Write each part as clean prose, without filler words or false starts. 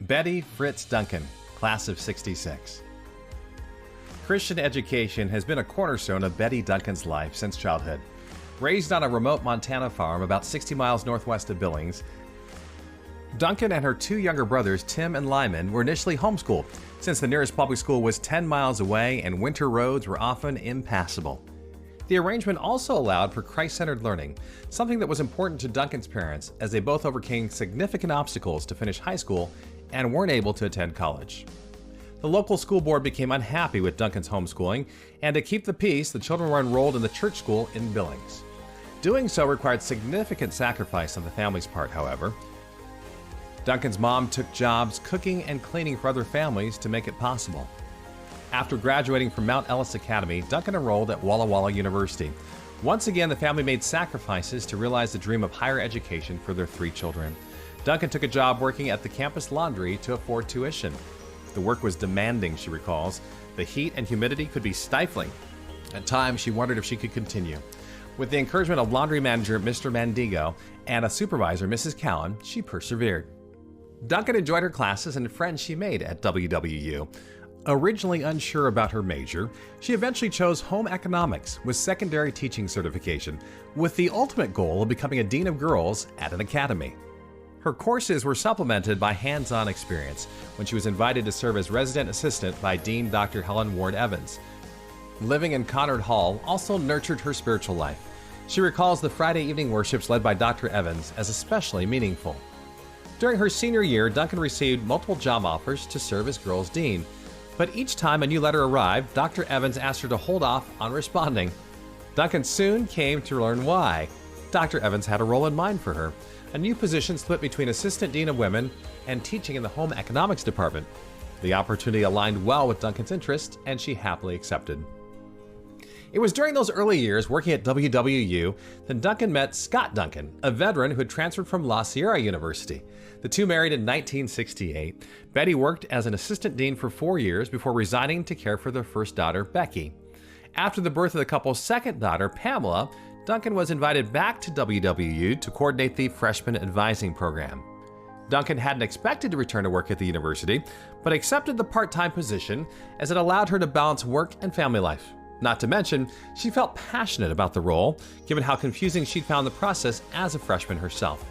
Betty, Fritz, Duncan, class of '66. Christian education has been a cornerstone of Betty Duncan's life since childhood. Raised on a remote Montana farm about 60 miles northwest of Billings, Duncan and her two younger brothers, Tim and Lyman, were initially homeschooled, since the nearest public school was 10 miles away and winter roads were often impassable. The arrangement also allowed for Christ-centered learning, something that was important to Duncan's parents as they both overcame significant obstacles to finish high school and weren't able to attend college. The local school board became unhappy with Duncan's homeschooling, and to keep the peace, the children were enrolled in the church school in Billings. Doing so required significant sacrifice on the family's part, however. Duncan's mom took jobs cooking and cleaning for other families to make it possible. After graduating from Ellis Academy, Duncan enrolled at Walla Walla University. Once again, the family made sacrifices to realize the dream of higher education for their three children. Duncan took a job working at the campus laundry to afford tuition. The work was demanding, she recalls. The heat and humidity could be stifling. At times, she wondered if she could continue. With the encouragement of laundry manager Mr. Mandigo and a supervisor, Mrs. Cowan, she persevered. Duncan enjoyed her classes and friends she made at WWU. Originally unsure about her major, she eventually chose home economics with secondary teaching certification, with the ultimate goal of becoming a dean of girls at an academy. Her courses were supplemented by hands-on experience when she was invited to serve as resident assistant by Dean Dr. Helen Ward Evans. Living in Conard Hall also nurtured her spiritual life. She recalls the Friday evening worships led by Dr. Evans as especially meaningful. During her senior year, Duncan received multiple job offers to serve as girls' dean. But each time a new letter arrived, Dr. Evans asked her to hold off on responding. Duncan soon came to learn why. Dr. Evans had a role in mind for her, a new position split between Assistant Dean of Women and teaching in the Home Economics Department. The opportunity aligned well with Duncan's interests, and she happily accepted. It was during those early years working at WWU that Duncan met Scott Duncan, a veteran who had transferred from La Sierra University. The two married in 1968. Betty worked as an assistant dean for 4 years before resigning to care for their first daughter, Becky. After the birth of the couple's second daughter, Pamela, Duncan was invited back to WWU to coordinate the freshman advising program. Duncan hadn't expected to return to work at the university, but accepted the part-time position as it allowed her to balance work and family life. Not to mention, she felt passionate about the role, given how confusing she'd found the process as a freshman herself.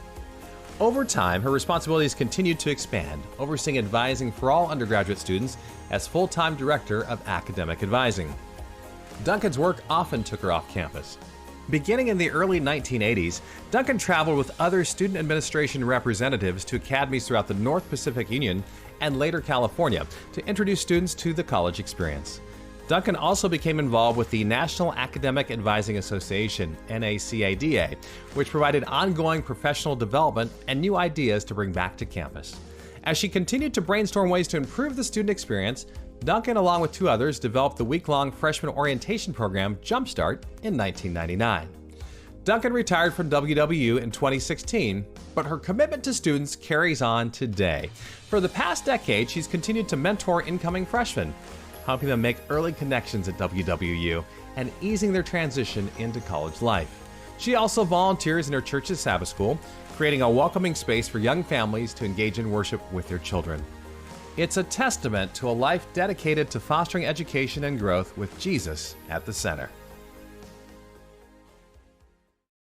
Over time, her responsibilities continued to expand, overseeing advising for all undergraduate students as full-time director of academic advising. Duncan's work often took her off campus. Beginning in the early 1980s, Duncan traveled with other student administration representatives to academies throughout the North Pacific Union and later California to introduce students to the college experience. Duncan also became involved with the National Academic Advising Association, NACADA, which provided ongoing professional development and new ideas to bring back to campus. As she continued to brainstorm ways to improve the student experience, Duncan, along with two others, developed the week-long freshman orientation program Jumpstart in 1999. Duncan retired from WWU in 2016, but her commitment to students carries on today. For the past decade, she's continued to mentor incoming freshmen, helping them make early connections at WWU and easing their transition into college life. She also volunteers in her church's Sabbath school, creating a welcoming space for young families to engage in worship with their children. It's a testament to a life dedicated to fostering education and growth with Jesus at the center.